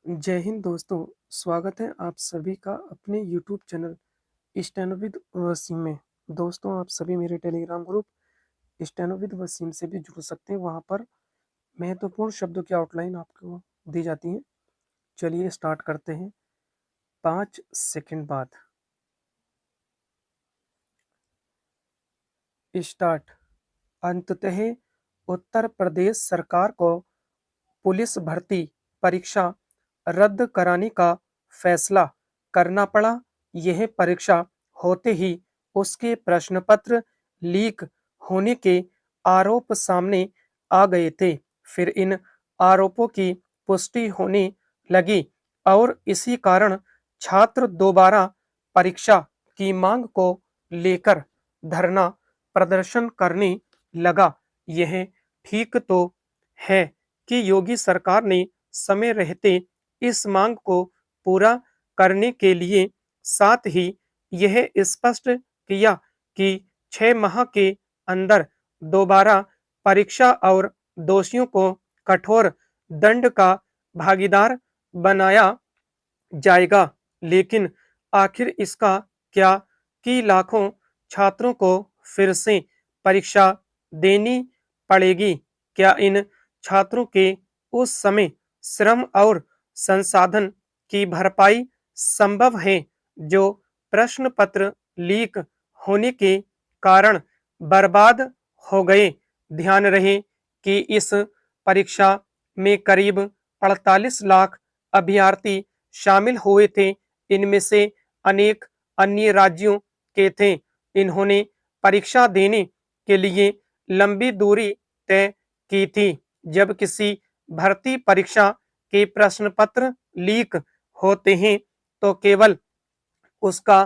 जय हिंद दोस्तों, स्वागत है आप सभी का अपने YouTube channel steno with Wasim में। दोस्तों, आप सभी मेरे Telegram group steno with Wasim से भी जुड़ सकते हैं। वहाँ पर महत्वपूर्ण शब्दों की आउटलाइन आपको दी जाती है। चलिए स्टार्ट करते हैं 5 सेकंड बाद। स्टार्ट। अंततः उत्तर प्रदेश सरकार को पुलिस भर्ती परीक्षा रद्द कराने का फैसला करना पड़ा। यह परीक्षा होते ही उसके प्रश्न पत्र लीक होने के आरोप सामने आ गए थे। फिर इन आरोपों की पुष्टि होने लगी और इसी कारण छात्र दोबारा परीक्षा की मांग को लेकर धरना प्रदर्शन करने लगा। यह ठीक तो है कि योगी सरकार ने समय रहते इस मांग को पूरा करने के लिए साथ ही यह स्पष्ट किया कि 6 माह के अंदर दोबारा परीक्षा और दोषियों को कठोर दंड का भागीदार बनाया जाएगा। लेकिन आखिर इसका क्या कि लाखों छात्रों को फिर से परीक्षा देनी पड़ेगी? क्या इन छात्रों के उस समय श्रम और संसाधन की भरपाई संभव है जो प्रश्न पत्र लीक होने के कारण बर्बाद हो गए? ध्यान रहे कि इस परीक्षा में करीब 48 लाख अभ्यर्थी शामिल हुए थे। इनमें से अनेक अन्य राज्यों के थे। इन्होंने परीक्षा देने के लिए लंबी दूरी तय की थी। जब किसी भर्ती परीक्षा के प्रश्न पत्र लीक होते हैं तो केवल उसका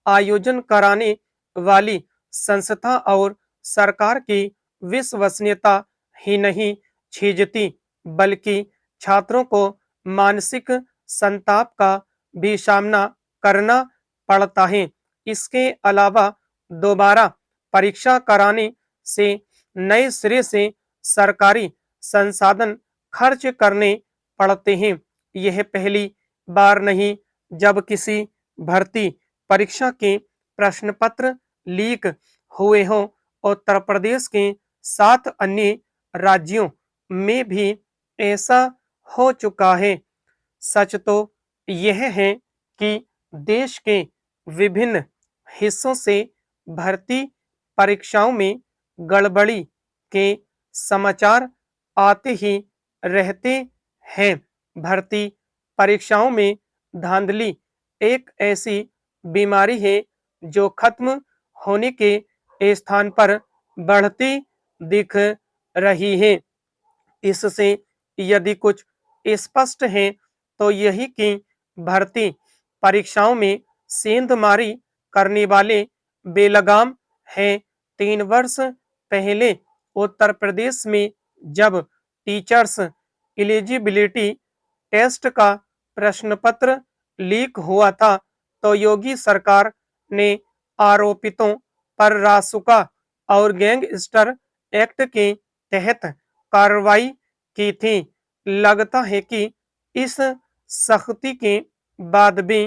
आयोजन कराने वाली संस्था और सरकार की विश्वसनीयता ही नहीं छीजती, बल्कि छात्रों को मानसिक संताप का भी सामना करना पड़ता है। इसके अलावा दोबारा परीक्षा कराने से नए सिरे से सरकारी संसाधन खर्च करने पड़ते हैं। यह पहली बार नहीं जब किसी भर्ती परीक्षा के प्रश्न पत्र लीक हुए हों। उत्तर प्रदेश के 7 अन्य राज्यों में भी ऐसा हो चुका है। सच तो यह है कि देश के विभिन्न हिस्सों से भर्ती परीक्षाओं में गड़बड़ी के समाचार आते ही रहते हैं। भर्ती परीक्षाओं में धांधली एक ऐसी बीमारी है जो खत्म होने के स्थान पर बढ़ती दिख रही है। इससे यदि कुछ स्पष्ट है तो यही कि भर्ती परीक्षाओं में सेंधमारी करने वाले बेलगाम हैं। 3 वर्ष पहले उत्तर प्रदेश में जब टीचर्स एलिजिबिलिटी टेस्ट का प्रश्न पत्र लीक हुआ था तो योगी सरकार ने आरोपितों पर रासुका और गैंगस्टर एक्ट के तहत कार्रवाई की थी। लगता है कि इस सख्ती के बाद भी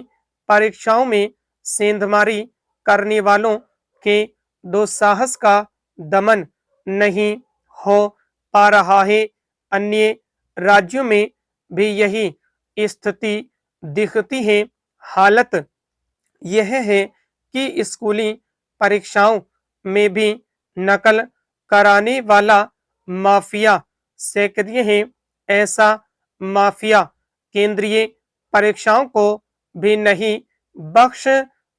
परीक्षाओं में सेंधमारी करने वालों के दुस्साहस का दमन नहीं हो पा रहा है। अन्य राज्यों में भी यही स्थिति दिखती है। हालत यह है कि स्कूली परीक्षाओं में भी नकल कराने वाला माफिया सक्रिय है। ऐसा माफिया केंद्रीय परीक्षाओं को भी नहीं बख्श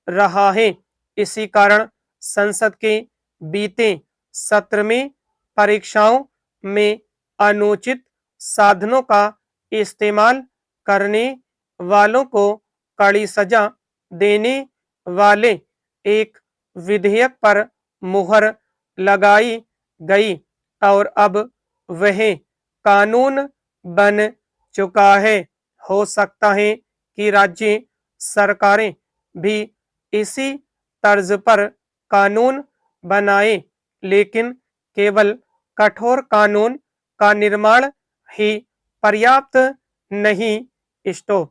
रहा है। इसी कारण संसद के बीते सत्र में परीक्षाओं में अनुचित साधनों का इस्तेमाल करने वालों को कड़ी सजा देने वाले एक विधेयक पर मुहर लगाई गई और अब वह कानून बन चुका है। हो सकता है कि राज्य सरकारें भी इसी तर्ज पर कानून बनाए, लेकिन केवल कठोर कानून का निर्माण ही पर्याप्त नहीं स्टोव